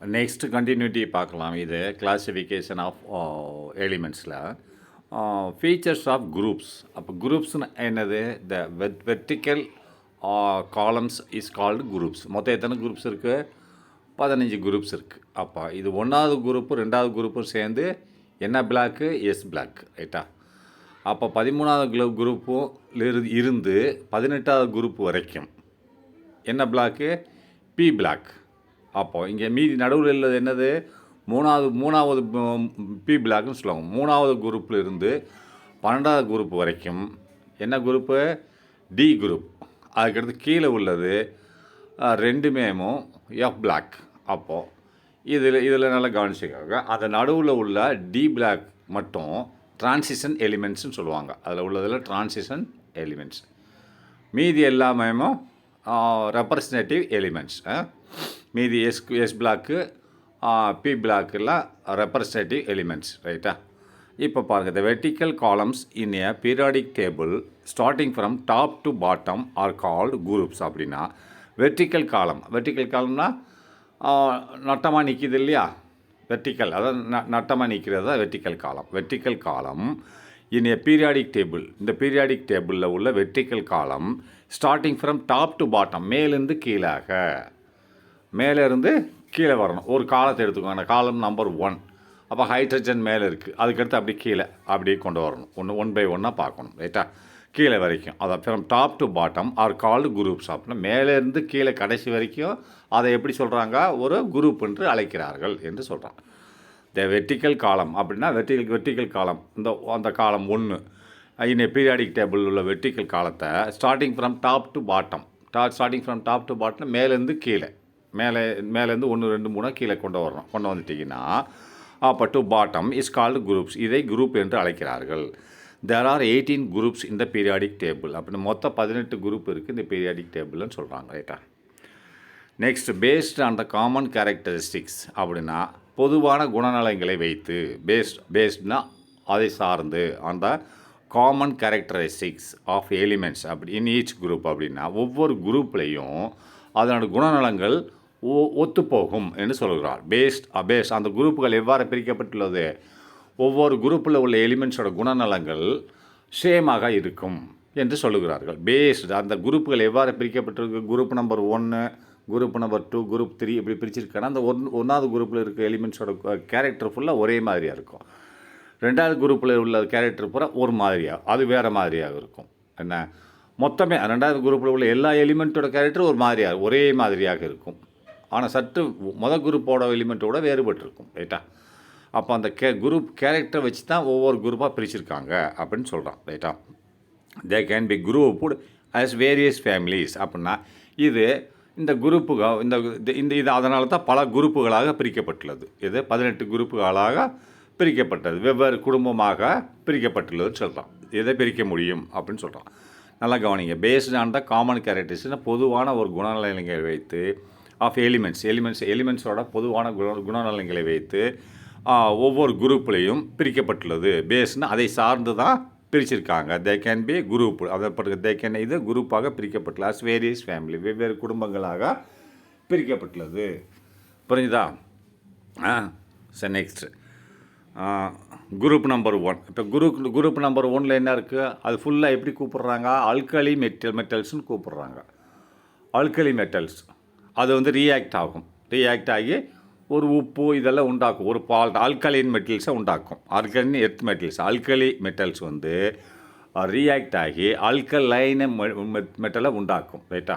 Next continuity பார்க்கலாம். இது classification of எலிமெண்ட்ஸில் ஃபீச்சர்ஸ் ஆஃப் குரூப்ஸ். அப்போ குரூப்ஸ்னு என்னது? The vertical columns is called groups. மொத்தம் எத்தனை குரூப்ஸ் இருக்குது? 15 குரூப்ஸ் இருக்குது. அப்போ இது 1வது குரூப்பு 2வது குரூப்பும் சேர்ந்து என்ன பிளாக்கு? எஸ் பிளாக், ரைட்டா? அப்போ 13வது குரூப்பும் இருந்து 18வது குரூப் வரைக்கும் என்ன பிளாக்கு? B black. அப்போது இங்கே மீதி நடுவில் உள்ளது என்னது? மூணாவது பி பிளாக்னு சொல்லுவாங்க. 3வது குரூப்பில் இருந்து 12வது குரூப் வரைக்கும் என்ன குரூப்பு? D group. அதுக்கடுத்து கீழே உள்ளது ரெண்டுமேமும் எஃப் பிளாக். அப்போது இதில் நல்லா கவனிச்சுக்காங்க. அந்த நடுவில் உள்ள டி பிளாக் மட்டும் டிரான்சிஷன் எலிமெண்ட்ஸ்னு சொல்லுவாங்க. அதில் உள்ளதில் டிரான்சிஷன் எலிமெண்ட்ஸ். மீதி எல்லாமே ரெப்ரசன்டேட்டிவ் எலிமெண்ட்ஸ். மீதி எஸ் பிளாக்கு பி பிளாக்கெல்லாம் ரெப்ரசன்டேட்டிவ் எலிமெண்ட்ஸ், ரைட்டா? இப்போ பாருங்கள், the vertical columns in a periodic table starting from top to bottom are called groups. அப்படின்னா வெர்டிக்கல் காலம்னா நட்டமாக நிற்கிது இல்லையா? வெர்டிக்கல், அதாவது நட்டமாக நிற்கிறது தான் வெர்டிக்கல் காலம் இன் ஏ பீரியாடிக் டேபிள். இந்த பீரியாடிக் டேபிளில் உள்ள வெர்டிக்கல் காலம் starting from top to bottom, மேலேருந்து கீழாக, மேலேருந்து கீழே வரணும். ஒரு காலத்தை எடுத்துக்கோங்க, காலம் நம்பர் 1. அப்போ ஹைட்ரஜன் மேலே இருக்குது, அதுக்கடுத்து அப்படி கீழே அப்படியே கொண்டு வரணும். ஒன் பை ஒன்னாக பார்க்கணும், ரைட்டா? கீழே வரைக்கும் அதை from top to bottom are called groups. அப்படின்னா மேலேருந்து கீழே கடைசி வரைக்கும் அதை எப்படி சொல்கிறாங்க? ஒரு குரூப் என்று அழைக்கிறார்கள் என்று சொல்கிறாங்க. த வெர்டிக்கல் காலம் அப்படின்னா வெர்டிக்கல் காலம், அந்த காலம் 1 இன் பீரியாடிக் டேபிள் உள்ள வெர்டிக்கல் காலத்தை starting from top to bottom, மேலேருந்து கீழே, மேலேருந்து 1 2 3 கீழே கொண்டு வந்துட்டிங்கன்னா அப்போ to bottom is called groups. இதை குரூப் என்று அழைக்கிறார்கள். தேர் ஆர் 18 குரூப்ஸ் இந்த பீரியாடிக் டேபிள். அப்படின்னு மொத்தம் 18 குரூப் இருக்குது இந்த பீரியாடிக் டேபிள்னு சொல்கிறாங்க, ரைட்டா? Next, based on the common characteristics. அப்படின்னா பொதுவான குணநலங்களை வைத்து, பேஸ்ட்னா அதை சார்ந்து, அந்த காமன் கேரக்டரிஸ்டிக்ஸ் ஆஃப் எலிமெண்ட்ஸ் அப்படி இன் ஈச் குரூப். அப்படின்னா ஒவ்வொரு குரூப்லேயும் அதனோட குணநலங்கள் ஒத்துப்போகும் என்று சொல்கிறார். பேஸ்ட் அந்த குரூப்புகள் எவ்வாறு பிரிக்கப்பட்டுள்ளது? ஒவ்வொரு குரூப்பில் உள்ள எலிமெண்ட்ஸோட குணநலங்கள் சேமாக இருக்கும் என்று சொல்லுகிறார்கள். பேஸ்டு அந்த குரூப்புகள் எவ்வாறு பிரிக்கப்பட்டிருக்கு? Group number 1, group number 2, group 3 இப்படி பிரிச்சிருக்காங்கன்னா அந்த 1வது குரூப்பில் இருக்க எலிமெண்ட்ஸோட கேரக்டர் ஃபுல்லாக ஒரே மாதிரியாக இருக்கும். 2வது குரூப்பில் உள்ள கேரக்டர் பூரா ஒரு மாதிரியாக, அது வேறு மாதிரியாக இருக்கும். என்ன மொத்தமே 2வது குரூப்பில் உள்ள எல்லா எலிமெண்ட்டோட கேரக்டர் ஒரே மாதிரியாக இருக்கும். ஆனால் சற்று மொதல் குரூப்போட எலிமெண்ட்டோட வேறுபட்டிருக்கும், ரைட்டா? அப்போ அந்த குரூப் கேரக்டரை வச்சு தான் ஒவ்வொரு குரூப்பாக பிரிச்சிருக்காங்க அப்படின்னு சொல்கிறான், ரைட்டா? They can be grouped as various families. அப்படின்னா இந்த குரூப்புகள் இது அதனால தான் பல குரூப்புகளாக பிரிக்கப்பட்டுள்ளது. 18 குரூப்புகளாக பிரிக்கப்பட்டது, வெவ்வேறு குடும்பமாக பிரிக்கப்பட்டுள்ளதுன்னு சொல்கிறான். இதை பிரிக்க முடியும் அப்படின்னு சொல்கிறான். நல்லா கவனிங்க. பேஸ்ட் ஆன் த காமன் கேரக்டரிஸ்டிக்ஸ்னால் பொதுவான ஒரு குணநலங்களை வைத்து ஆஃப் எலிமெண்ட்ஸோட பொதுவான குணநலங்களை வைத்து ஒவ்வொரு குரூப்லேயும் பிரிக்கப்பட்டுள்ளது. பேஸ்னால் அதை சார்ந்து தான் பிரிச்சிருக்காங்க. தே கேன் பி குரூப், இது குரூப்பாக பிரிக்கப்பட்டுள்ள அஸ் வேரியஸ் ஃபேமிலி, வெவ்வேறு குடும்பங்களாக பிரிக்கப்பட்டுள்ளது. புரிஞ்சுதா? சரி, நெக்ஸ்ட்டு குரூப் நம்பர் 1. இப்போ குரூப் நம்பர் 1ல் என்ன இருக்குது? அது ஃபுல்லாக எப்படி கூப்பிட்றாங்க? ஆல்கலி மெட்டல்ஸ்னு கூப்பிட்றாங்க. ஆல்கலி மெட்டல்ஸ் அது ரியாக்ட் ஆகி ஒரு உப்பு இதெல்லாம் உண்டாக்கும், ஒரு ஆல்கலைன் மெட்டல்ஸை உண்டாக்கும். Alkaline earth metals, alkali metals react ஆகி ஆல்கலைன் மெட்டலை உண்டாக்கும், ரைட்டா?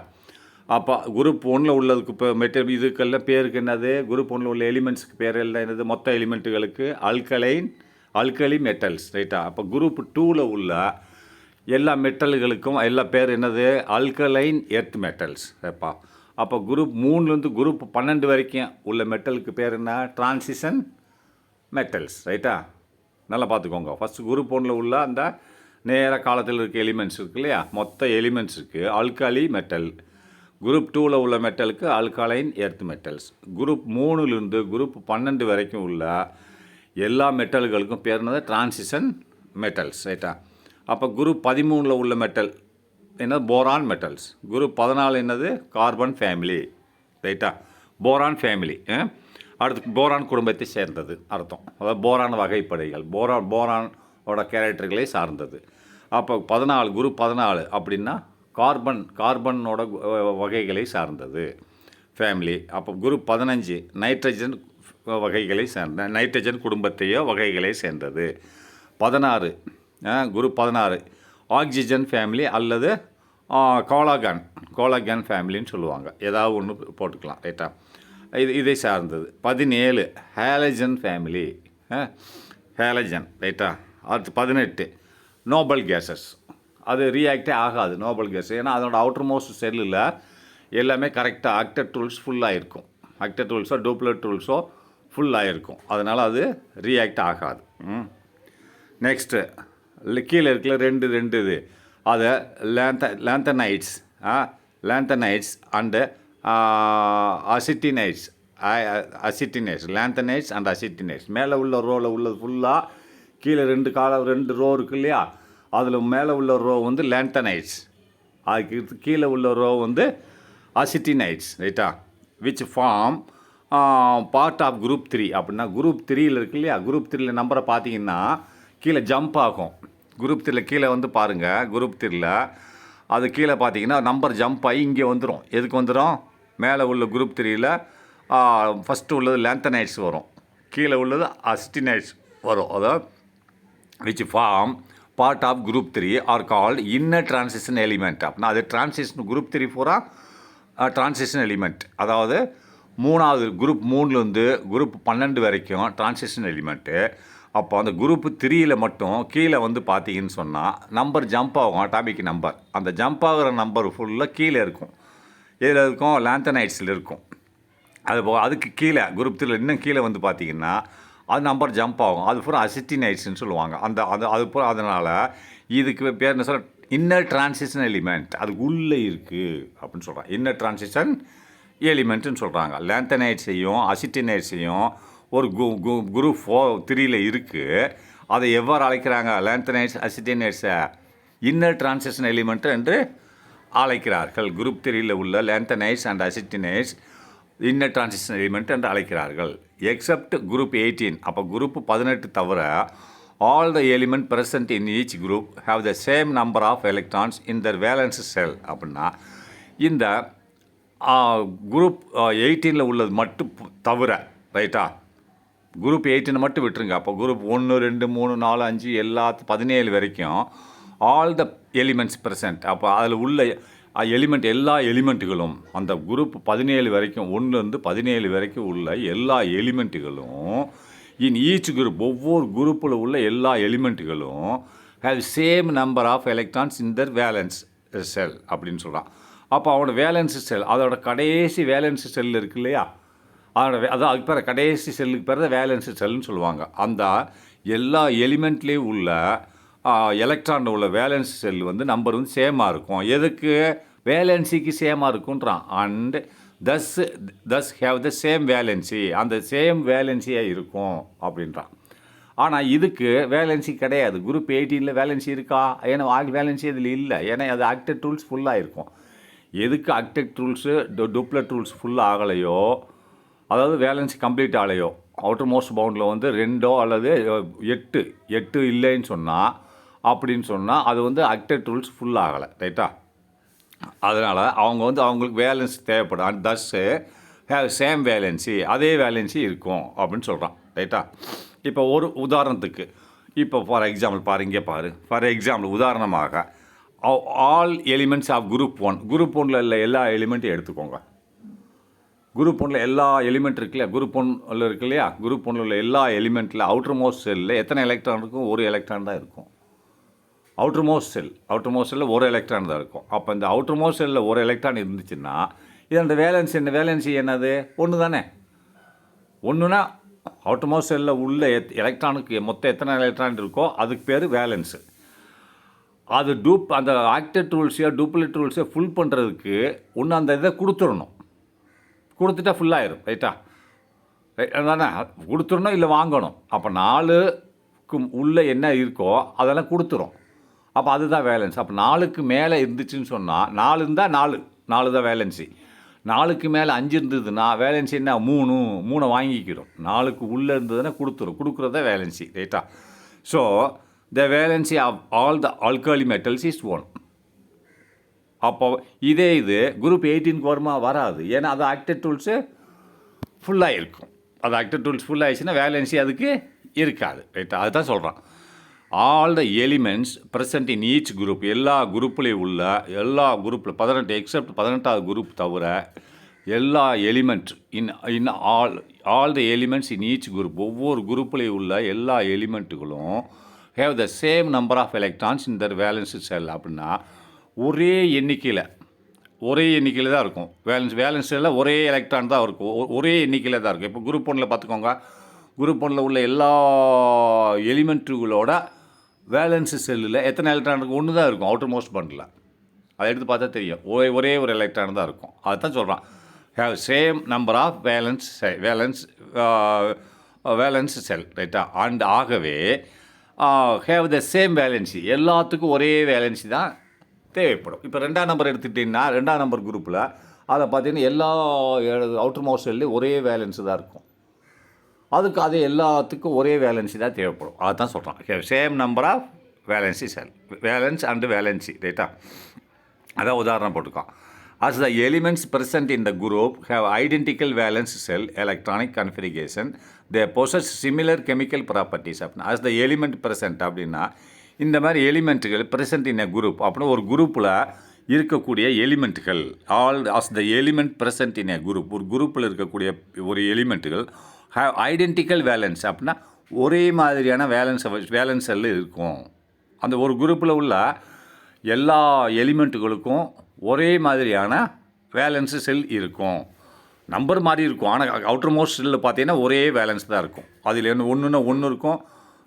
அப்போ குரூப் 1ல் உள்ளதுக்கு இப்போ இதுக்கெல்லாம் பேருக்கு என்னது? குரூப் 1ல் உள்ள எலிமெண்ட்ஸுக்கு பேர் எல்லாம் என்னது? மொத்த எலிமெண்ட்டுகளுக்கு ஆல்கலி மெட்டல்ஸ், ரைட்டா? அப்போ குரூப் 2ல் உள்ள எல்லா மெட்டல்களுக்கும் எல்லா பேர் என்னது? ஆல்கலைன் எர்த் மெட்டல்ஸ், ரைப்பா? அப்போ குரூப் 3லேருந்து குரூப் 12 வரைக்கும் உள்ள மெட்டலுக்கு பேர் என்ன? டிரான்சிஷன் மெட்டல்ஸ், ரைட்டா? நல்லா பார்த்துக்கோங்க. ஃபஸ்ட்டு குரூப் 1ல் உள்ள அந்த நேர காலத்தில் இருக்க எலிமெண்ட்ஸ் இருக்குது இல்லையா? மொத்த எலிமெண்ட்ஸ் இருக்குது ஆல்காலி மெட்டல். குரூப் 2ல் உள்ள மெட்டலுக்கு ஆல்கலைன் எர்த் மெட்டல்ஸ். குரூப் 3லேருந்து குரூப் 12 வரைக்கும் உள்ள எல்லா மெட்டல்களுக்கும் பேர் என்னது? டிரான்சிஷன் மெட்டல்ஸ், ரைட்டா? அப்போ குரூப் 13ல் உள்ள மெட்டல் என்னது? Boron metals. குரூப் 14 என்னது? கார்பன் ஃபேமிலி, ரைட்டா? Boron family. அடுத்து போரான் குடும்பத்தை சேர்ந்தது அர்த்தம். அதாவது போரான் வகைப்படைகள், போரானோட கேரக்டர்களை சார்ந்தது. அப்போ 14 குரூப் 14 அப்படின்னா கார்பனோட வகைகளை சார்ந்தது ஃபேமிலி. அப்போ குரூப் 15 நைட்ரஜன் வகைகளை சேர்ந்த நைட்ரஜன் குடும்பத்தையோ வகைகளை சேர்ந்தது. 16 குரூப் 16 ஆக்சிஜன் ஃபேமிலி அல்லது கோலாகன் ஃபேமிலின்னு சொல்லுவாங்க. ஏதாவது ஒன்று போட்டுக்கலாம், ரைட்டா. இதை சார்ந்தது. 17 ஹேலஜன் ஃபேமிலி, ஹேலஜன், ரைட்டா. அடுத்து 18 நோபல் கேஸஸ். அது ரியாக்டே ஆகாது நோபல் கேஸ், ஏன்னா அதனோட அவுட்டர் மோஸ்ட் செல்லில் எல்லாமே கரெக்டாக ஆக்டர் டூல்ஸ் ஃபுல்லாக இருக்கும். ஆக்டர் டூல்ஸோ டூப்ளட் டூல்ஸோ ஃபுல்லாக இருக்கும், அதனால் அது ரியாக்ட் ஆகாது. நெக்ஸ்ட்டு கீழே இருக்கிற ரெண்டு இது அதை லேந்தனைட்ஸ் அண்டு அசிட்டினைட்ஸ் லேந்தனைட்ஸ் அண்ட் அசிட்டினைட்ஸ். மேலே உள்ள ரோவில் உள்ளது ஃபுல்லாக, கீழே ரெண்டு ரோ இருக்கு இல்லையா, அதில் மேலே உள்ள ரோ வந்து லேந்தனைட்ஸ், அதுக்கு கீழே உள்ள ரோ வந்து அசிட்டினைட்ஸ், ரைட்டா. Which form part of group 3. அப்படின்னா குரூப் 3யில் இருக்கு இல்லையா, குரூப் 3யில் நம்பரை பார்த்தீங்கன்னா கீழே ஜம்ப் ஆகும். குரூப் 3யில் கீழே வந்து பாருங்கள், குரூப் 3யில் அது கீழே பார்த்தீங்கன்னா நம்பர் ஜம்ப் ஆகி இங்கே வந்துடும். எதுக்கு வந்துடும்? மேலே உள்ள குரூப் 3யில் ஃபஸ்ட்டு உள்ளது லேந்தனைட்ஸ் வரும், கீழே உள்ளது அசிட்டினைட்ஸ் வரும். அதாவது which form part of group 3 are called inner transition element. அப்படின்னா அது டிரான்சிஷன் குரூப் 3 பூரா டிரான்சிஷன் எலிமெண்ட். அதாவது மூணாவது குரூப் 3லேருந்து குரூப் 12 வரைக்கும் டிரான்சிஷன் எலிமெண்ட்டு. அப்போ அந்த குரூப் 3யில் மட்டும் கீழே வந்து பார்த்தீங்கன்னு சொன்னால் நம்பர் ஜம்ப் ஆகும், அட்டாமிக் நம்பர். அந்த ஜம்ப் ஆகிற நம்பர் ஃபுல்லாக கீழே இருக்கும். இதில் இருக்கும் லேந்தனைட்ஸில் இருக்கும். அதுக்கு கீழே குரூப் 3யில் இன்னும் கீழே வந்து பார்த்தீங்கன்னா அது நம்பர் ஜம்ப் ஆகும். அது பூரா அசிட்டினைட்ஸ்ன்னு சொல்லுவாங்க. அது பூரா அதனால் இதுக்கு பேர் என்ன சொல்ல, இன்னர் டிரான்சிஷன் எலிமெண்ட். அதுக்கு உள்ளே இருக்குது அப்படின்னு சொல்கிறாங்க. இன்னர் டிரான்சிஷன் எலிமெண்ட்டுன்னு சொல்கிறாங்க. லேந்தனைட்ஸையும் அசிட்டினைட்ஸையும் ஒரு குரூப் 3யில் இருக்குது. அதை எவ்வாறு அழைக்கிறாங்க? லேந்தனைட்ஸ் அசிட்டினைட்ஸை இன்னர் டிரான்சிஷன் எலிமெண்ட் என்று அழைக்கிறார்கள். குரூப் 3யில் உள்ள lanthanides and actinides inner transition element என்று அழைக்கிறார்கள். Except group 18. அப்போ குரூப் 18 தவிர all the element present in each group have the same number of electrons in their valence shell. அப்படின்னா இந்த குரூப் 18ல் உள்ளது மட்டும் தவிர, ரைட்டா, குரூப் 18 மட்டும் விட்டுருங்க. அப்போ குரூப் 1 2 3 4 5 எல்லா 17 வரைக்கும் ஆல் த எலிமெண்ட்ஸ் ப்ரெசன்ட். அப்போ அதில் உள்ள எலிமெண்ட் எல்லா எலிமெண்ட்டுகளும் அந்த குரூப் 17 வரைக்கும் 1லேருந்து 17 வரைக்கும் உள்ள எல்லா எலிமெண்ட்டுகளும் இன் ஈச் குரூப் ஒவ்வொரு குரூப்பில் உள்ள எல்லா எலிமெண்ட்டுகளும் have same number of electrons in their valence shell அப்படின்னு சொல்கிறான். அப்போ அவனோட வேலன்ஸ் செல், அதோட கடைசி வேலன்ஸ் செல் இருக்கு இல்லையா, அதுக்கு பேர் கடைசி செல்லுக்கு பேர் தான் வேலன்ஸ் செல்லுன்னு சொல்லுவாங்க. அந்த எல்லா எலிமெண்ட்லேயும் உள்ள எலக்ட்ரான் உள்ள வேலன்ஸ் செல் வந்து நம்பர் வந்து சேமாக இருக்கும். எதுக்கு? வேலன்சிக்கு சேமாக இருக்குன்றான். And thus have the same valency, அந்த சேம் வேலன்சியாக இருக்கும் அப்படின்றான். ஆனால் இதுக்கு வேலன்சி கிடையாது. குரூப் 18ல் வேலன்சி இருக்கா? ஏன்னா வேலன்சி இதில் இல்லை, ஏன்னா அது ஆக்டர் டூல்ஸ் ஃபுல்லாக இருக்கும். எதுக்கு ஆக்டர் டூல்ஸு டூப்ளட் டூல்ஸ் ஃபுல்லாக ஆகலையோ, அதாவது வேலன்சி கம்ப்ளீட் ஆகலையோ, அவுட்டர் மோஸ்ட் பவுண்டில் வந்து 2 அல்லது 8 இல்லைன்னு சொன்னால், அப்படின்னு சொன்னால் அது வந்து ஆக்டர் டூல்ஸ் ஃபுல்லாக ஆகலை, ரைட்டா. அதனால் அவங்க வந்து அவங்களுக்கு வேலன்சி தேவைப்படும். And thus have same valency, அதே வேலன்சி இருக்கும் அப்படின்னு சொல்கிறான், ரைட்டா. இப்போ ஒரு உதாரணத்துக்கு, இப்போ ஃபார் எக்ஸாம்பிள் பாரு, இங்கே பாரு, ஃபார் எக்ஸாம்பிள் உதாரணமாக all elements of group 1. Group 1ல் உள்ள எல்லா எலிமெண்ட்டையும் எடுத்துக்கோங்க. குரூப் 1ல் எல்லா எலிமெண்ட் இருக்கு இல்லையா, குரூப் 1ல் இருக்கு இல்லையா, குரூப் 1ல் உள்ள எல்லா எலிமெண்ட்டில் அவுட்டர் மோஸ்ட் செல்லில் எத்தனை எலக்ட்ரான் இருக்கும்? ஒரு எலக்ட்ரான் தான் இருக்கும். அவுட்டர் மோஸ்ட் செல்லில் ஒரு எலக்ட்ரான் தான் இருக்கும். அப்போ இந்த அவுட்டர் மோஸ்ட் செல்லில் ஒரு எலக்ட்ரான் இருந்துச்சுன்னா இதோட வேலன்சி என்னது? 1 தானே. 1னா அவுட்டர் மோஸ்ட் செல்லில் உள்ள எலக்ட்ரானுக்கு மொத்தம் எத்தனை எலக்ட்ரான் இருக்கோ அதுக்கு பேர் வேலன்ஸு. அது அந்த ஆக்டர் டூல்ஸையோ டூப்ளட் டூல்ஸையோ ஃபுல் பண்ணுறதுக்கு ஒன்று அந்த இதை கொடுத்துட்டா ஃபுல்லாகிடும், ரைட்டா. தானே கொடுத்துடணும், இல்லை வாங்கணும். அப்போ 4க்கு உள்ளே என்ன இருக்கோ அதெல்லாம் கொடுத்துரும். அப்போ அதுதான் வேலன்ஸ். அப்போ 4க்கு மேலே இருந்துச்சுன்னு சொன்னால் 4 இருந்தால் 4 தான் வேலன்சி. 4க்கு மேலே 5 இருந்ததுன்னா வேலன்சி என்ன 3 வாங்கிக்கிறோம். 4க்கு உள்ளே இருந்ததுன்னா கொடுக்குறத வேலன்சி, ரைட்டா? So the valency of all the alkali metals is 1. அப்போ இது குரூப் 18க்கு வருமா? வராது. ஏன்னா அது ஆக்டட் டூல்ஸு ஃபுல்லாக இருக்கும். அது ஆக்டட் டூல்ஸ் ஃபுல்லாகிடுச்சுன்னா வேலன்சி அதுக்கு இருக்காது, ரைட்டா? அதுதான் சொல்கிறான். All the elements present in each group, எல்லா குரூப்லேயும் உள்ள எல்லா குரூப்பில் 18 எக்ஸப்ட் 18வது குரூப் தவிர எல்லா element in all the elements in each group, ஒவ்வொரு குரூப்லேயும் உள்ள எல்லா எலிமெண்ட்டுகளும் have the same number of electrons in their valence shell. அப்படின்னா ஒரே எண்ணிக்கையில் தான் இருக்கும். வேலன்ஸ் செல்லில் ஒரே எலக்ட்ரான் தான் இருக்கும், ஒரே எண்ணிக்கையில் தான் இருக்கும். இப்போ குரூப் 1ல் பார்த்துக்கோங்க. குரூப் 1ல் உள்ள எல்லா எலிமெண்ட்டுகளோட வேலன்ஸ் செல்லில் எத்தனை எலக்ட்ரான் இருக்கும்? 1 தான் இருக்கும் அவுட்டர் மோஸ்ட் பண்டில். அதை எடுத்து பார்த்தா தெரியும், ஒரே ஒரு எலக்ட்ரான் தான் இருக்கும். அதுதான் சொல்கிறான், have same number of valence shell, ரைட்டா? அண்ட் ஆகவே ஹேவ் த சேம் வேலன்சி, எல்லாத்துக்கும் ஒரே வேலன்சி தான் தேவைப்படும். இப்போ 2ஆம் நம்பர் எடுத்துக்கிட்டிங்கன்னா 2ஆம் நம்பர் குரூப்பில் அதை பார்த்தீங்கன்னா எல்லா அவுட்டர் மோஸ்ட் செல்லையும் ஒரே வேலன்ஸு தான் இருக்கும். அதுக்கு அது எல்லாத்துக்கும் ஒரே வேலன்சி தான் தேவைப்படும். அதுதான் சொல்கிறான், same number of valency shell, valence and valency, ரைட்டா? அதான் உதாரணம் போட்டுருக்கான். as the elements present in the group have identical valence cell electronic configuration, they possess similar chemical properties. அப்படின்னா as the element present அப்படின்னா இந்த மாதிரி எலிமெண்ட்டுகள் present in a group அப்படின்னா ஒரு குரூப்பில் இருக்கக்கூடிய எலிமெண்ட்டுகள், as the element present in a group, ஒரு குரூப்பில் இருக்கக்கூடிய ஒரு எலிமெண்ட்டுகள் have identical valence அப்படின்னா ஒரே மாதிரியான வேலன்ஸ் செல் இருக்கும். அந்த ஒரு குரூப்பில் உள்ள எல்லா எலிமெண்ட்டுகளுக்கும் ஒரே மாதிரியான வேலன்ஸு செல் இருக்கும். நம்பர் மாதிரி இருக்கும், ஆனால் அவுட்டர் மோஸ்ட் செல்லில் பார்த்தீங்கன்னா ஒரே வேலன்ஸ் தான் இருக்கும். அதில் ஒன்றுன்னா 1 இருக்கும்,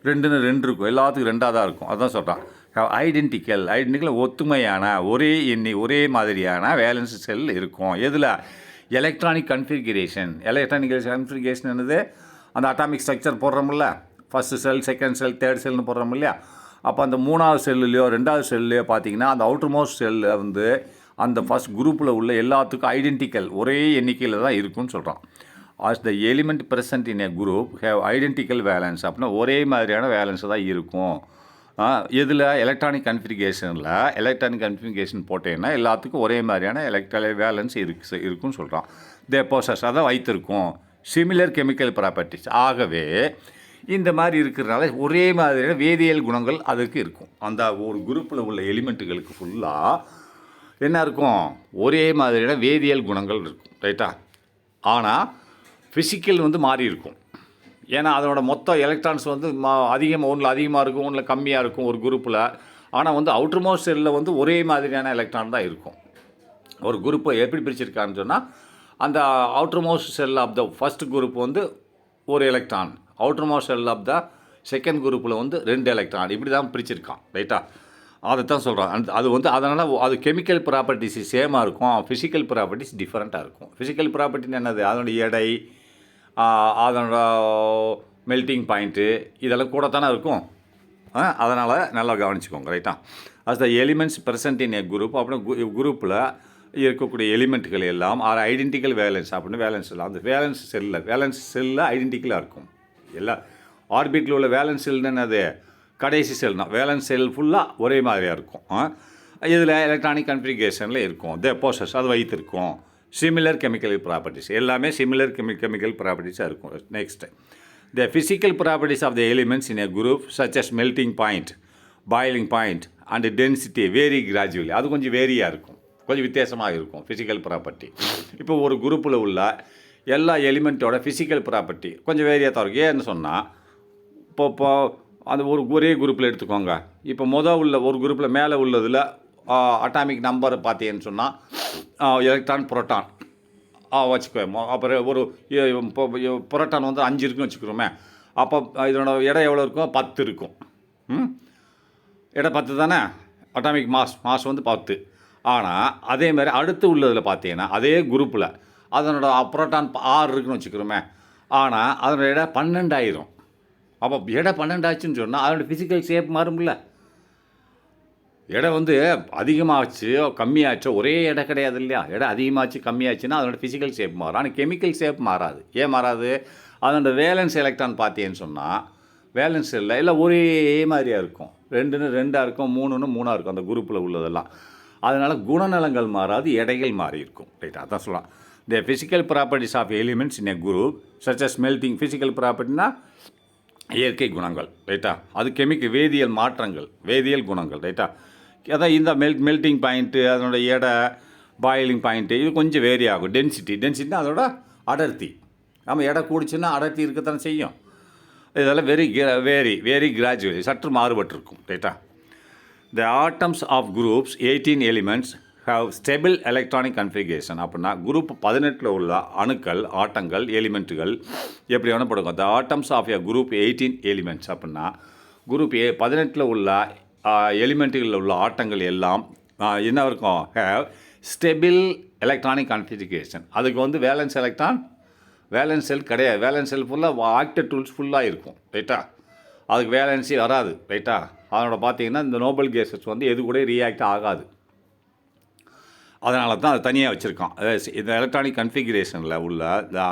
2ன்னு 2 இருக்கும், எல்லாத்துக்கும் 2ஆக தான் இருக்கும். அதுதான் சொல்கிறான், ஐடென்டிக்கல் ஒத்துமையான ஒரே மாதிரியான வேலன்ஸ் செல் இருக்கும். எதில்? எலக்ட்ரானிக் கன்ஃபிகரேஷன் என்னது? அந்த அட்டாமிக் ஸ்ட்ரக்சர் போடுறோம்ல, ஃபஸ்ட்டு செல், செகண்ட் செல், தேர்ட் செல்னு போடுறோம் இல்லையா? அப்போ அந்த 3வது செல்லுலையோ 2வது செல்லையோ பார்த்தீங்கன்னா அந்த அவுட்டர் மோஸ்ட் செல்லில் வந்து அந்த ஃபஸ்ட் குரூப்பில் உள்ள எல்லாத்துக்கும் ஐடென்டிக்கல் ஒரே எண்ணிக்கையில் தான் இருக்குன்னு சொல்கிறான். as the element present in a group have identical valence அப்படின்னா ஒரே மாதிரியான வேலன்ஸ் தான் இருக்கும். இதில் எலக்ட்ரானிக் கன்ஃபிகரேஷன் போட்டேன்னா எல்லாத்துக்கும் ஒரே மாதிரியான வேலன்ஸ் இருக்குன்னு சொல்கிறான். தே போசஸ் அதை வைத்திருக்கும் சிமிலர் கெமிக்கல் ப்ராப்பர்ட்டிஸ். ஆகவே இந்த மாதிரி இருக்கிறதுனால ஒரே மாதிரியான வேதியியல் குணங்கள் அதுக்கு இருக்கும். அந்த ஒரு குரூப்பில் உள்ள எலிமெண்ட்டுகளுக்கு ஃபுல்லாக என்ன இருக்கும்? ஒரே மாதிரியான வேதியியல் குணங்கள் இருக்கும், ரைட்டா? ஆனால் ஃபிசிக்கல் வந்து மாறி இருக்கும். ஏன்னா அதனோட மொத்த எலக்ட்ரான்ஸ் வந்து ஒன்றில் அதிகமாக இருக்கும், ஒன்றில் கம்மியாக இருக்கும் ஒரு குரூப்பில். ஆனால் வந்து அவுட்டர் மோஸ்ட் செல்லில் வந்து ஒரே மாதிரியான எலக்ட்ரான் தான் இருக்கும். ஒரு குரூப்பை எப்படி பிரிச்சிருக்கான்னு சொன்னால், அந்த outer most shell of the first group வந்து ஒரு electron, outer most shell of the second குரூப்பில் வந்து 2 எலக்ட்ரான், இப்படி தான் பிரிச்சிருக்கான், ரைட்டா? அதைத்தான் சொல்கிறான். அது வந்து அதனால் அது கெமிக்கல் ப்ராப்பர்ட்டிஸ் சேமாக இருக்கும், ஃபிசிக்கல் ப்ராப்பர்ட்டிஸ் டிஃப்ரெண்ட்டாக இருக்கும். ஃபிசிக்கல் ப்ராப்பர்ட்டின்னு என்னது? அதனுடைய எடை, அதனோட மெல்ட்டிங் பாயிண்ட்டு இதெல்லாம் கூட தானே இருக்கும். அதனால் நல்லா கவனிச்சுக்கோங்க, ரைட்டா? as the elements present in a group அப்படின்னா குரூப்பில் இருக்கக்கூடிய எலிமெண்ட்டுகள் எல்லாம் ஆர் ஐடென்டிக்கல் வேலன்ஸ் அப்படின்னு வேலன்ஸ் இல்லை. அந்த வேலன்ஸ் செல்லில் ஐடென்டிக்கலாக இருக்கும். எல்லா ஆர்பிட்டில் உள்ள வேலன்ஸ் செல்னு என்னது? கடைசி செல்னா வேலன்ஸ் செல் ஃபுல்லாக ஒரே மாதிரியாக இருக்கும். இதில் எலக்ட்ரானிக் கன்ஃபிகரேஷனில் இருக்கும். தே போசஸ் அது வைத்திருக்கும் சிமிலர் கெமிக்கல் ப்ராப்பர்ட்டிஸ், எல்லாமே சிமிலர் கெமிக்கல் ப்ராப்பர்ட்டிஸாக இருக்கும். Next, the physical properties of the elements in a group such as melting point, boiling point and density vary gradually. அது கொஞ்சம் வேரியாக இருக்கும், கொஞ்சம் வித்தியாசமாக இருக்கும் ஃபிசிக்கல் ப்ராப்பர்ட்டி. இப்போ ஒரு குரூப்பில் உள்ள எல்லா எலிமெண்ட்டோட ஃபிசிக்கல் ப்ராப்பர்ட்டி கொஞ்சம் வேரியாக தான் இருக்கும். ஏன்னு சொன்னால், இப்போ அந்த ஒரே குரூப்பில் எடுத்துக்கோங்க. இப்போ உள்ள ஒரு குரூப்பில் மேலே உள்ளதில் அட்டாமிக் நம்பர் பார்த்தீங்கன்னு சொன்னால் எலக்ட்ரான், புரோட்டான் வச்சுக்குவோம். அப்புறம் ஒரு புரோட்டான் வந்து 5 இருக்குன்னு வச்சுக்கிறோமே. அப்போ இதனோட எடை எவ்வளோ இருக்கும்? 10 இருக்கும். எடை 10 தானே? அட்டாமிக் மாஸ் வந்து 10. ஆனால் அதே மாதிரி அடுத்து உள்ளதில் பார்த்தீங்கன்னா அதே குரூப்பில் அதனோட புரோட்டான் 6 இருக்குன்னு வச்சுக்கிறோமே. ஆனால் அதனோட எடை 12 ஆயிரும். அப்போ எடை 12 ஆச்சுன்னு சொன்னால் அதனோட ஃபிசிக்கல் ஷேப் மாறும்ல. எடை வந்து அதிகமாச்சு கம்மியாச்சோ ஒரே எடை கிடையாது இல்லையா? எடை அதிகமாச்சு கம்மியாச்சுன்னா அதனோட ஃபிசிக்கல் ஷேப் மாறும். ஆனால் கெமிக்கல் ஷேப் மாறாது. ஏன் மாறாது? அதனோட வேலன்ஸ் எலக்ட்ரான் பார்த்தீங்கன்னு சொன்னால் வேலன்ஸ் இல்லை ஒரே மாதிரியாக இருக்கும். 2ன்னு 2ஆக இருக்கும், 3ன்னு 3ஆக இருக்கும் அந்த குரூப்பில் உள்ளதெல்லாம். அதனால் குணநலங்கள் மாறாது, எடைகள் மாறி இருக்கும். ரைட், அதான் சொல்லலாம். The physical properties of elements in a group such as melting. Physical ப்ராப்பர்ட்டினா இயற்கை குணங்கள். ரைட்டா? அது கெமிக்கல் வேதியியல் மாற்றங்கள், வேதியியல் குணங்கள். ரைட்டா? அதான் இந்த மெல்டிங் பாயிண்ட்டு, அதனோட எடை, பாயிலிங் பாயிண்ட்டு, இது கொஞ்சம் வேரி ஆகும். டென்சிட்டினா அதோட அடர்த்தி. நம்ம எடை கூடிச்சுன்னா அடர்த்தி இருக்கத்தானே செய்யும். இதெல்லாம் வெரி கிராஜுவலி சற்று மாறுபட்டிருக்கும். ரைட்டா? The atoms of groups 18 elements have stable electronic configuration. அப்படின்னா குரூப் 18 உள்ள அணுக்கள், ஆட்டங்கள், எலிமெண்ட்டுகள் எப்படி வேணால் படுக்கும். The atoms of a group 18 elements அப்படின்னா குரூப் 18 உள்ள எலிமெண்ட்டுகளில் உள்ள ஆட்டங்கள் எல்லாம் என்ன இருக்கும்? Have stable electronic configuration. அதுக்கு வந்து வேலன்ஸ் செல் கிடையாது. வேலன்ஸ் செல் ஃபுல்லாக ஆக்டர் டூல்ஸ் ஃபுல்லாக இருக்கும். ரைட்டா? அதுக்கு வேலன்ஸி வராது. ரைட்டா? அதனோட பார்த்தீங்கன்னா இந்த நோபல் கேஸஸ் வந்து எது கூட ரியாக்ட் ஆகாது. அதனால தான் அது தனியாக வச்சுருக்கான். இந்த எலக்ட்ரானிக் கன்ஃபிகரேஷனில் உள்ள த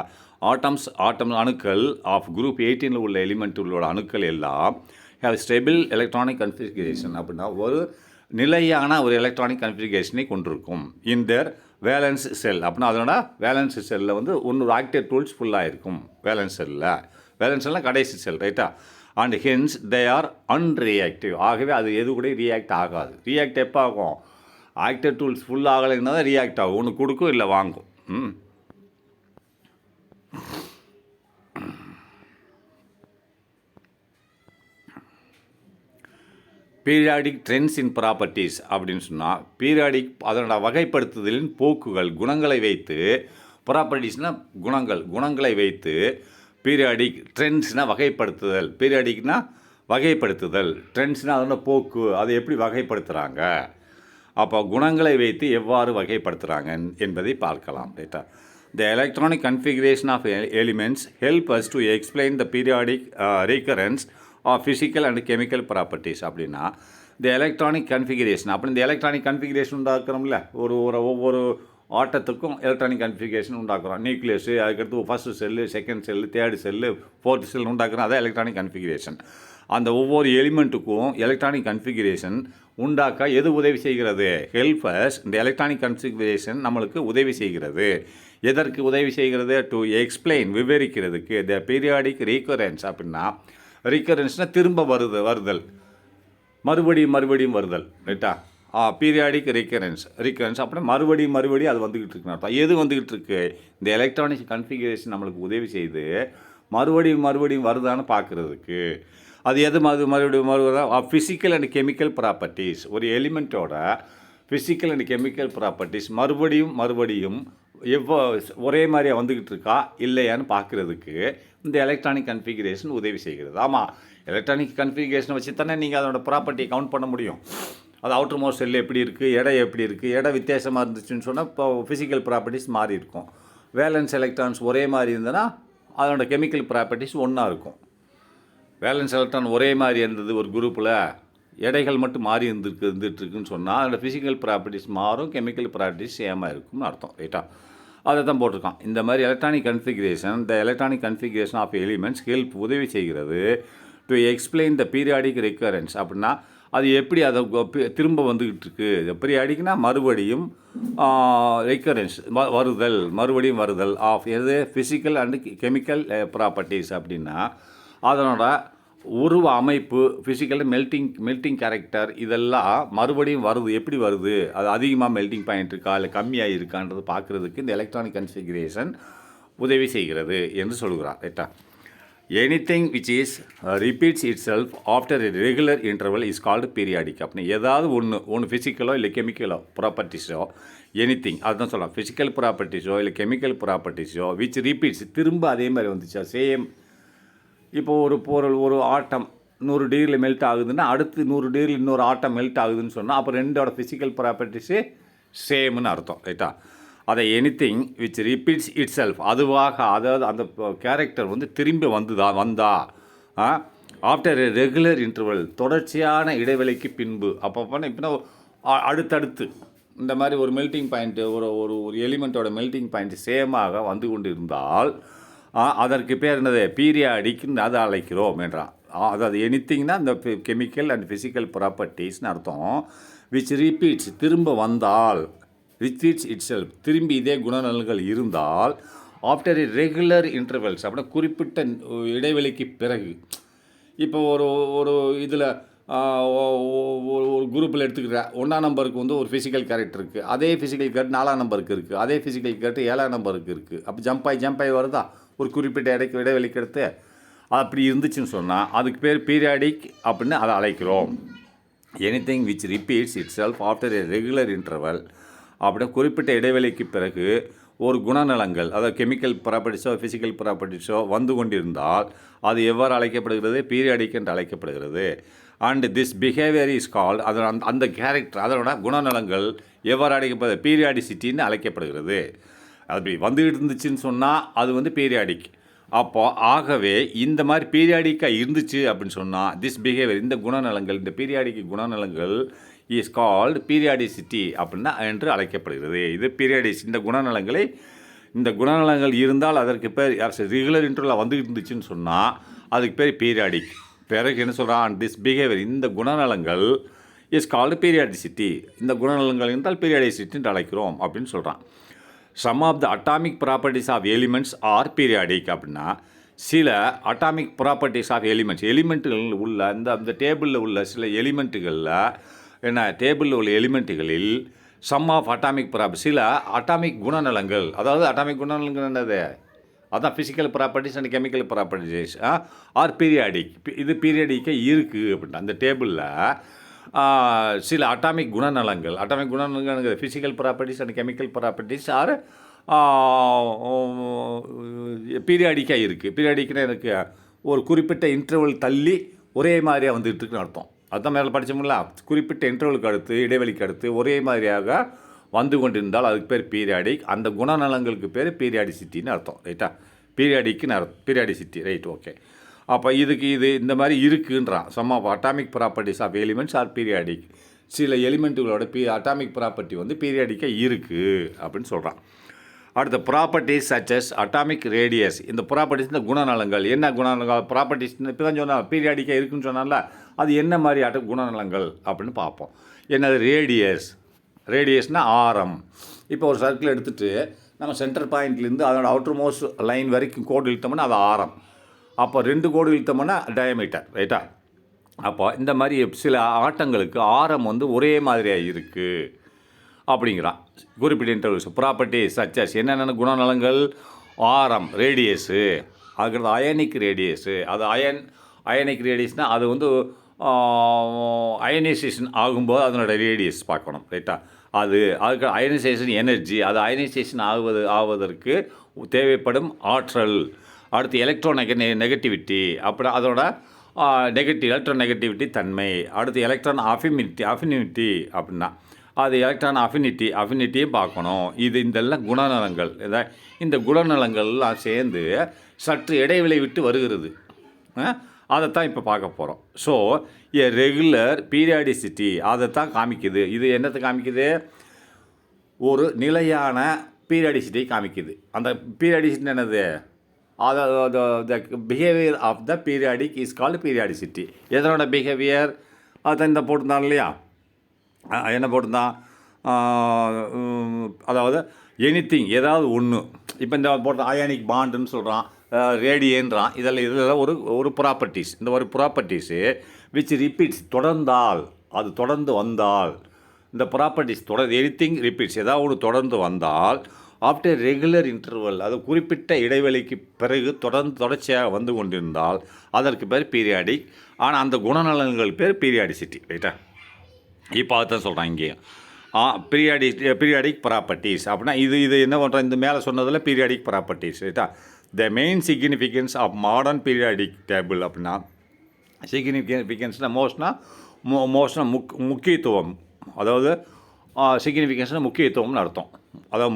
ஆட்டம் அணுக்கள் ஆஃப் குரூப் 18 உள்ள எலிமெண்ட்டுகளோட அணுக்கள் எல்லாம் ஹேவ் ஸ்டெபிள் எலக்ட்ரானிக் கன்ஃபிகரேஷன். அப்படின்னா ஒரு நிலையான ஒரு எலக்ட்ரானிக் கன்ஃபிகரேஷனை கொண்டிருக்கும். இன் தேர் வேலன்ஸ் செல். அப்படின்னா அதனோட வேலன்ஸ் செல்லில் வந்து ஒன்று ஆக்டிவ் டூல்ஸ் ஃபுல்லாக இருக்கும். வேலன்ஸ் செல்னால் கடைசி செல். ரைட்டா? And hence they are unreactive. ஆகவே அது எது கூட ரியாக்ட் ஆகாது. ரியாக்ட் எப்போ ஆகும்? ஆக்டிவ் டூல்ஸ் ஃபுல் ஆகலைன்னா தான் ரியாக்ட் ஆகும். ஒன்று கொடுக்கும் இல்லை வாங்கும். பீரியாடிக் ட்ரெண்ட்ஸ் இன் ப்ராப்பர்ட்டிஸ் அப்படின்னு சொன்னால் பீரியாடிக் அதனோட வகைப்படுத்துதலின் போக்குகள், குணங்களை வைத்து, ப்ராப்பர்ட்டிஸ்னால் குணங்களை வைத்து பீரியாடிக் ட்ரெண்ட்ஸ்னால் வகைப்படுத்துதல். பீரியாடிக்னா வகைப்படுத்துதல், ட்ரெண்ட்ஸ்னால் அதோட போக்கு, அதை எப்படி வகைப்படுத்துகிறாங்க, அப்போ குணங்களை வைத்து எவ்வாறு வகைப்படுத்துகிறாங்க என்பதை பார்க்கலாம். ரைட்டா? The electronic configuration of elements help us to explain the periodic recurrence of physical and chemical properties. அப்படின்னா இந்த எலக்ட்ரானிக் கன்ஃபிகரேஷன் அப்படி இந்த எலக்ட்ரானிக் கன்ஃபிகரேஷன் உண்டாக்குறோம்ல, ஒவ்வொரு ஆட்டத்துக்கும் எலக்ட்ரானிக் கன்ஃபிகரேஷன் உண்டாக்குறோம். நியூக்ளியஸு, அதுக்கடுத்து first shell, second shell, third shell, fourth shell உண்டாக்குறோம். அதான் எலக்ட்ரானிக் கன்ஃபிகரேஷன். அந்த ஒவ்வொரு எலிமெண்ட்டுக்கும் எலக்ட்ரானிக் கன்ஃபிகரேஷன் உண்டாக்க எது உதவி செய்கிறது? ஹெல்பர்ஸ். இந்த எலக்ட்ரானிக் கன்ஃபிகரேஷன் நம்மளுக்கு உதவி செய்கிறது. எதற்கு உதவி செய்கிறது? டு எக்ஸ்பிளைன், விவரிக்கிறதுக்கு. The periodic recurrence. அப்படின்னா ரீகரன்ஸ்னால் திரும்ப வருதல், மறுபடியும் வருதல். ரைட்டா? பீரியாடிக் ரீகரன்ஸ் அப்படின்னா மறுபடியும் அது வந்துக்கிட்டு இருக்குன்னு அர்த்தம். எது வந்துக்கிட்டு இருக்கு? இந்த எலக்ட்ரானிக் கன்ஃபிகரேஷன் நம்மளுக்கு உதவி செய்து மறுபடியும் வருதான்னு பார்க்குறதுக்கு. அது எது மறுபடியும் ஃபிசிக்கல் அண்ட் கெமிக்கல் ப்ராப்பர்ட்டிஸ். ஒரு எலிமெண்ட்டோட ஃபிசிக்கல் அண்ட் கெமிக்கல் ப்ராப்பர்ட்டிஸ் மறுபடியும் ஒரே மாதிரியாக வந்துக்கிட்டு இருக்கா இல்லையான்னு பார்க்குறதுக்கு இந்த எலக்ட்ரானிக் கன்ஃபிகரேஷன் உதவி செய்கிறது. ஆமாம், எலக்ட்ரானிக் கன்ஃபிகரேஷனை வச்சு தானே நீங்கள் அதோட ப்ராப்பர்ட்டியை கவுண்ட் பண்ண முடியும். அது அவுட்டர் மோஸ்ட் செல் எப்படி இருக்குது, எடை எப்படி இருக்குது, எடை வித்தியாசமாக இருந்துச்சுன்னு சொன்னால் இப்போ ஃபிசிக்கல் ப்ராப்பர்ட்டிஸ் மாறி இருக்கும். வேலன்ஸ் எலக்ட்ரான்ஸ் ஒரே மாதிரி இருந்ததுன்னா அதோட கெமிக்கல் ப்ராப்பர்ட்டிஸ் ஒன்றா இருக்கும். வேலன்ஸ் எலக்ட்ரான் ஒரே மாதிரி இருந்தது ஒரு குரூப்பில், எடைகள் மட்டும் மாறி இருந்துட்டுருக்குன்னு சொன்னால் அதோட ஃபிசிக்கல் ப்ராப்பர்ட்டிஸ் மாறும், கெமிக்கல் ப்ராப்பர்ட்டிஸ் சேமாக இருக்கும்னு அர்த்தம். ரைட்டா? அதை தான் போட்டிருக்கான். இந்த மாதிரி electronic configuration, the electronic configuration of elements help உதவி செய்கிறது to explain the periodic recurrence. அப்படின்னா அது எப்படி அதை திரும்ப வந்துக்கிட்டு இருக்குது. பீரியாடிக்னா மறுபடியும் ரெக்கரன்ஸ் மறுபடியும் வருதல் ஆஃப் எது? Physical and chemical properties. அப்படின்னா அதனோட உருவ அமைப்பு, ஃபிசிக்கல் மெல்டிங் கேரக்டர், இதெல்லாம் மறுபடியும் வருது. எப்படி வருது? அது அதிகமாக மெல்டிங் பாயிண்ட் இருக்கா இல்லை கம்மியாக இருக்கான்றது பார்க்குறதுக்கு இந்த எலக்ட்ரானிக் கன்ஃபிகரேஷன் உதவி செய்கிறது என்று சொல்கிறார். ரைட்டா? Anything which is repeats it self after a regular interval is called periodic. அப்படின்னு ஏதாவது ஒன்று ஃபிசிக்கலோ இல்லை கெமிக்கலோ ப்ராப்பர்ட்டிஸோ எனிதிங் அதுதான் சொல்லலாம். ஃபிசிக்கல் ப்ராப்பர்ட்டிஸோ இல்லை கெமிக்கல் ப்ராப்பர்ட்டிஸோ விச் ரிப்பீட்ஸ் திரும்ப அதே மாதிரி வந்துச்சா சேம். இப்போ ஒரு பொருள், ஒரு ஆட்டம் 100 டிகிரியில் மெல்ட் ஆகுதுன்னா அடுத்து 100 டிகிரியில் இன்னொரு ஆட்டம் மெல்ட் ஆகுதுன்னு சொன்னால் அப்போ ரெண்டோட ஃபிசிக்கல் ப்ராப்பர்ட்டிஸு சேம்னு அர்த்தம். ரைட்டா? அதை anything which repeats it self அதுவாக, அதாவது அந்த கேரக்டர் வந்து திரும்பி வந்தா ஆஃப்டர் எ ரெகுலர் இன்டர்வல், தொடர்ச்சியான இடைவெளிக்கு பின்பு. அப்போ இப்போனா அடுத்தடுத்து இந்த மாதிரி ஒரு மெல்ட்டிங் பாயிண்ட்டு, ஒரு ஒரு ஒரு எலிமெண்ட்டோட மெல்ட்டிங் பாயிண்ட் சேமாக வந்து கொண்டு இருந்தால் அதற்கு பேர் என்னது, பீரியாடிக்னு அதை அழைக்கிறோம் என்றான். அதாவது எனித்திங்னா இந்த கெமிக்கல் அண்ட் ஃபிசிக்கல் ப்ராப்பர்ட்டிஸ்னு அர்த்தம். விச் ரிப்பீட்ஸ், திரும்ப வந்தால், ரிப்பீட்ஸ் இட் செல்ஃப், திரும்பி இதே குணநலன்கள் இருந்தால், ஆஃப்டர் எ ரெகுலர் இன்டர்வல்ஸ், அப்படின்னா குறிப்பிட்ட இடைவெளிக்கு பிறகு. இப்போ ஒரு ஒரு இதில் ஒரு குரூப்பில் எடுத்துக்கிற 1ஆம் நம்பருக்கு வந்து ஒரு ஃபிசிக்கல் கேரக்டர் இருக்குது, அதே ஃபிசிக்கல் கேரக்டர் 4ஆம் நம்பருக்கு இருக்குது, அதே ஃபிசிக்கல் கேரக்டர் 7ஆம் நம்பருக்கு இருக்குது. அப்போ ஜம்ப் ஆகி வருதா ஒரு குறிப்பிட்ட இடைவெளிக்கு எடுத்து. அப்படி இருந்துச்சுன்னு சொன்னால் அதுக்கு பேர் பீரியாடிக் அப்படின்னு அதை அழைக்கிறோம். Anything which repeats it self after a regular interval, அப்படின்னா குறிப்பிட்ட இடைவெளிக்கு பிறகு ஒரு குணநலங்கள், அதாவது கெமிக்கல் ப்ராப்பர்ட்டிஸோ ஃபிசிக்கல் ப்ராப்பர்ட்டிஸோ வந்து கொண்டிருந்தால் அது எவ்வாறு அழைக்கப்படுகிறது, பீரியாடிக் என்று அழைக்கப்படுகிறது. And this behaviour is called, அதோட அந்த கேரக்டர், அதனோட குணநலங்கள் எவ்வாறு அழைக்கப்படுது, பீரியாடிசிட்டின்னு அழைக்கப்படுகிறது. அப்படி வந்துக்கிட்டு இருந்துச்சுன்னு சொன்னால் அது வந்து பீரியாடிக். அப்போ ஆகவே இந்த மாதிரி பீரியாடிக்காக இருந்துச்சு அப்படின்னு சொன்னால் திஸ் பிஹேவியர், இந்த குணநலங்கள், இந்த பீரியாடிக் குணநலங்கள் இஸ் கால்டு பீரியாடிசிட்டி அப்படின்னா என்று அழைக்கப்படுகிறது. இது பீரியாடிஸ், இந்த குணநலங்கள் இருந்தால் அதற்கு பேர் ரெகுலர் இன்டர்வலில் வந்துக்கிட்டு இருந்துச்சுன்னு சொன்னால் அதுக்கு பேர் பீரியாடிக். பிறகு என்ன சொல்கிறான், திஸ் பிஹேவியர், இந்த குணநலங்கள் இஸ் கால்டு பீரியாடிசிட்டி, இந்த குணநலங்கள் இருந்தால் பீரியாடிசிட்டின்னு அழைக்கிறோம் அப்படின்னு சொல்கிறான். Some of the atomic properties of elements are periodic, அப்படின்னா சில அட்டாமிக் ப்ராப்பர்ட்டிஸ் ஆஃப் எலிமெண்ட்டுகள் உள்ள இந்த டேபிளில் உள்ள சில எலிமெண்ட்டுகளில் டேபிளில் உள்ள எலிமெண்ட்டுகளில் சம் ஆஃப் அட்டாமிக் சில அட்டாமிக் குணநலங்கள், அதாவது அட்டாமிக் குணநலங்கள் என்னது, அதான் physical properties and chemical properties are periodic, இது பீரியாடிக்காக இருக்குது அப்படின்னா அந்த டேபிளில் சில அட்டாமிக் குணநலங்கள் physical properties and chemical properties are பீரியாடிக்காக இருக்குது. பீரியாடிக்னா எனக்கு ஒரு குறிப்பிட்ட இன்டர்வல் தள்ளி ஒரே மாதிரியாக வந்துட்டு இருக்குன்னு அர்த்தம். அதுதான் மேலே படித்தோம்ல, குறிப்பிட்ட இன்டர்வலுக்கு அடுத்து, இடைவெளிக்கு அடுத்து ஒரே மாதிரியாக வந்து கொண்டிருந்தால் அதுக்கு பேர் பீரியாடிக். அந்த குணநலங்களுக்கு பேர் பீரியாடிசிட்டின்னு அர்த்தம். ரைட்டா, பீரியாடிக்குன்னு பீரியாடிசிட்டி. Right, okay. அப்போ இது இந்த மாதிரி இருக்குன்றான். Some of atomic properties of elements are periodic, சில எலிமெண்ட்டுகளோட அட்டாமிக் ப்ராப்பர்ட்டி வந்து பீரியாடிக்காக இருக்குது அப்படின்னு சொல்கிறான். அடுத்த ப்ராப்பர்ட்டிஸ் சச்சஸ் அட்டாமிக் ரேடியஸ், இந்த ப்ராப்பர்ட்டிஸ், இந்த குணநலங்கள் என்ன குணநலங்கள், ப்ராப்பர்ட்டிஸ் இப்போ தான் சொன்னால் பீரியாடிக்காக இருக்குன்னு சொன்னால அது என்ன மாதிரி குணநலங்கள் அப்படின்னு பார்ப்போம். என்னது, ரேடியஸ்னால் ஆரம். இப்போ ஒரு சர்க்கிள் எடுத்துகிட்டு நம்ம சென்டர் பாயிண்ட்லேருந்து அதோட அவுட்டர் மோஸ்ட் லைன் வரைக்கும் கோடு இழுத்தோம்னா அது ஆரம். அப்போ 2 கோடு இழுத்தோம்னா டயமீட்டர். ரைட்டா, அப்போ இந்த மாதிரி சில ஆட்டங்களுக்கு ஆரம் வந்து ஒரே மாதிரியாக இருக்குது அப்படிங்கிறான். குறிப்பிட்ட இன்டர்வல்ஸ் ப்ராப்பர்ட்டிஸ் சச்சஸ், என்னென்ன குணநலங்கள், ஆரம், ரேடியஸு, அதுக்கடுத்து அயனிக் ரேடியஸு. அது அயனிக் ரேடியஸ்னால் அது வந்து அயனைசேஷன் ஆகும்போது அதனோட ரேடியஸ் பார்க்கணும். ரைட்டா, அதுக்கு அயனைசேஷன் எனர்ஜி, அது அயனைசேஷன் ஆவதற்கு தேவைப்படும் ஆற்றல். அடுத்து நெகட்டிவிட்டி, அப்புறம் அதோட எலக்ட்ரான் நெகட்டிவிட்டி தன்மை. அடுத்து எலக்ட்ரான் அஃபினிட்டி அப்படின்னா அது எலக்ட்ரான் அஃபினிட்டியும் பார்க்கணும். இதெல்லாம் குணநலங்கள். இந்த குணநலங்கள்லாம் சேர்ந்து சற்று இடைவெளி விட்டு வருகிறது. அதைத்தான் இப்போ பார்க்க போகிறோம். ஸோ எ ரெகுலர் பீரியாடிசிட்டி அதைத்தான் காமிக்குது. இது என்னத்தை காமிக்குது, ஒரு நிலையான பீரியாடிசிட்டி காமிக்குது. அந்த பீரியாடிசிட்டி என்னது, the behaviour of the periodic is called periodicity. எதனோட பிஹேவியர், அதான் இந்த போட்டிருந்தான் இல்லையா, என்ன போட்டிருந்தான், அதாவது எனிதிங், ஏதாவது ஒன்று. இப்போ இந்த போட்ட அயானிக் பாண்டுன்னு சொல்கிறான், ரேடியன்றான். இதெல்லாம் ஒரு ப்ராப்பர்ட்டிஸ். இந்த ஒரு ப்ராப்பர்ட்டிஸு விச் ரிப்பீட்ஸ், தொடர்ந்தால், அது தொடர்ந்து வந்தால், இந்த ப்ராப்பர்ட்டிஸ் எனிதிங் ரிப்பீட்ஸ், ஏதாவது ஒன்று தொடர்ந்து வந்தால் ஆஃப்டர் ரெகுலர் இன்டர்வல், அது குறிப்பிட்ட இடைவெளிக்கு பிறகு தொடர்ச்சியாக வந்து கொண்டிருந்தால் அதற்கு பேர் பீரியாடிக். ஆனால் அந்த குணநலன்கள் பேர் பீரியாடிசிட்டி. ரைட்டா, இப்போ அதுதான் சொல்கிறான் இங்கேயும். பீரியாடிக் ப்ராப்பர்ட்டிஸ் அப்படின்னா இது என்ன பண்ணுறோம், இந்த மேலே சொன்னதில் பீரியாடிக் ப்ராப்பர்ட்டிஸ். ரைட்டா, the main significance of modern periodic table அப்படின்னா சிக்னிஃபிகன்ஸ்னால் மோஸ்ட்னா முக்கியத்துவம், அதாவது சிக்னிஃபிகன்ஸ்னால் முக்கியத்துவம்னு அர்த்தம். அதாவது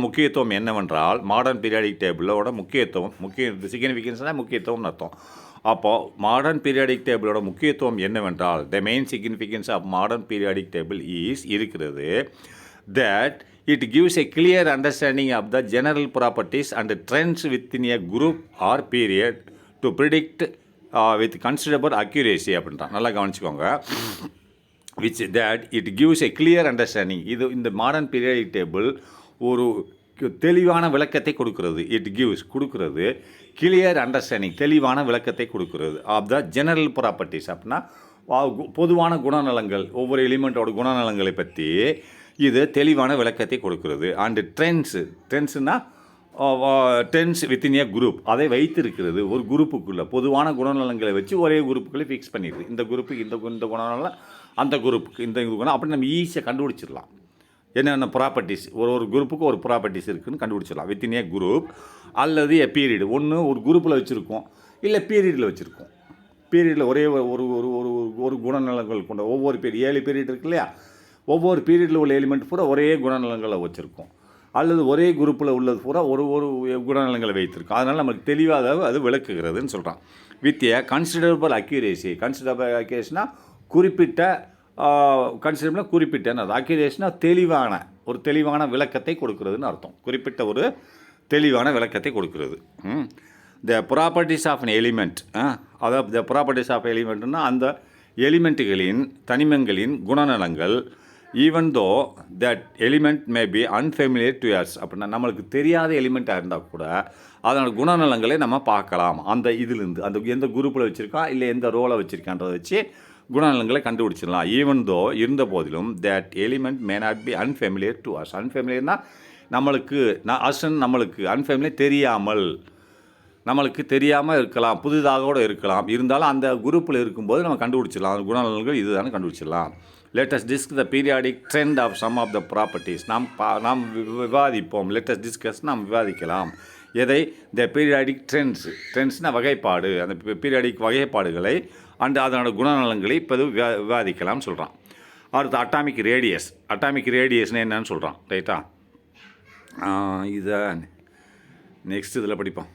முக்கியத்துவம் என்னவென்றால் மாடர்ன் பீரியாடிக் டேபிளோட சிக்னிஃபிகன்ஸ்னால் முக்கியத்துவம்னு அர்த்தம். அப்போது மாடர்ன் பீரியாடிக் டேபிளோட முக்கியத்துவம் என்னவென்றால் the main significance of modern periodic table இருக்கிறது that it gives a clear understanding of the general properties and trends within a group or period to predict with considerable accuracy அப்படின்றான். நல்லா கவனிச்சுக்கோங்க. which that it gives a clear understanding. இது இந்த modern periodic table ஒரு தெளிவான விளக்கத்தை கொடுக்கிறது. கொடுக்கிறது கிளியர் அண்டர்ஸ்டாண்டிங், தெளிவான விளக்கத்தை கொடுக்கிறது ஆஃப் த ஜெனரல் ப்ராப்பர்ட்டிஸ். அப்படின்னா பொதுவான குணநலங்கள், ஒவ்வொரு எலிமெண்ட்டோட குணநலங்களை பற்றி இது தெளிவான விளக்கத்தை கொடுக்கிறது. அண்டு ட்ரெண்ட்ஸ்னால் வித்தின் ஏ குரூப், அதை வைத்திருக்கிறது ஒரு குரூப்புக்குள்ளே. பொதுவான குணநலங்களை வச்சு ஒரே குரூப்புக்குள்ளே ஃபிக்ஸ் பண்ணிடுது. இந்த குரூப்புக்கு இந்த குணநலம், அந்த குரூப்புக்கு இந்த குணம், அப்படி நம்ம ஈஸியாக கண்டுபிடிச்சிடலாம். என்னென்ன ப்ராப்பர்ட்டிஸ், ஒரு குரூப்புக்கு ஒரு ப்ராப்பர்ட்டிஸ் இருக்குதுன்னு கண்டுபிடிச்சிடலாம் வித்தின் ஏ குரூப் அல்லது ஏ பீரியடு. ஒன்று ஒரு குரூப்பில் வச்சுருக்கோம், இல்லை பீரியடில் வச்சுருக்கோம். பீரியடில் ஒரே ஒரு ஒரு ஒரு ஒரு குணநலங்கள் கொண்ட ஒவ்வொரு 7 பீரியட் இருக்கு இல்லையா, ஒவ்வொரு பீரியடில் உள்ள எலிமெண்ட் பூரா ஒரே குணநலங்களை வச்சுருக்கோம். அல்லது ஒரே குரூப்பில் உள்ளது பூரா ஒரு குணநலங்களை வைத்திருக்கோம். அதனால் நமக்கு தெளிவாக அது விளக்குகிறதுன்னு சொல்கிறான். With a considerable accuracy. Considerable அக்யூரேசினா குறிப்பிட்ட அக்யூரேசினா தெளிவான விளக்கத்தை கொடுக்கிறதுன்னு அர்த்தம். குறிப்பிட்ட ஒரு தெளிவான விளக்கத்தை கொடுக்கிறது. The properties of an element, அதாவது த ப்ராப்பர்ட்டிஸ் ஆஃப் எலிமெண்ட்னா அந்த எலிமெண்ட்டுகளின் தனிமங்களின் குணநலங்கள் even though that element may be unfamiliar to us. அப்படின்னா நம்மளுக்கு தெரியாத எலிமெண்ட்டாக இருந்தால் கூட அதனோட குணநலங்களை நம்ம பார்க்கலாம். அந்த இதிலிருந்து அந்த எந்த குரூப்பில் வச்சுருக்கான், இல்லை எந்த ரோலை வச்சுருக்கான்றதை வச்சு குணநலங்களை கண்டுபிடிச்சிடலாம். ஈவன் தோ இருந்த போதிலும் that element may not be unfamiliar to us. அன்ஃபெமிலியர்னால் நம்மளுக்கு அன்ஃபெமிலியர் தெரியாமல் இருக்கலாம், புதிதாக கூட இருக்கலாம். இருந்தாலும் அந்த குரூப்பில் இருக்கும்போது நம்ம கண்டுபிடிச்சிடலாம் அந்த குணநலன்கள் இதுதான் கண்டுபிடிச்சிடலாம். let us discuss the periodic trend of some of the properties. நாம் விவாதிப்போம். let us discuss, நாம் விவாதிக்கலாம். எதை? the periodic trendsனா வகைப்பாடு, அந்த பீரியாடிக் வகைப்பாடுகளை அண்ட் அதனோட குணநலன்களை இப்போ விவாதிக்கலாம் சொல்கிறான். அடுத்து அட்டாமிக் ரேடியஸ்னு என்னன்னு சொல்கிறான். ரைட்டா, இதை நெக்ஸ்ட் இதில் படிப்போம்.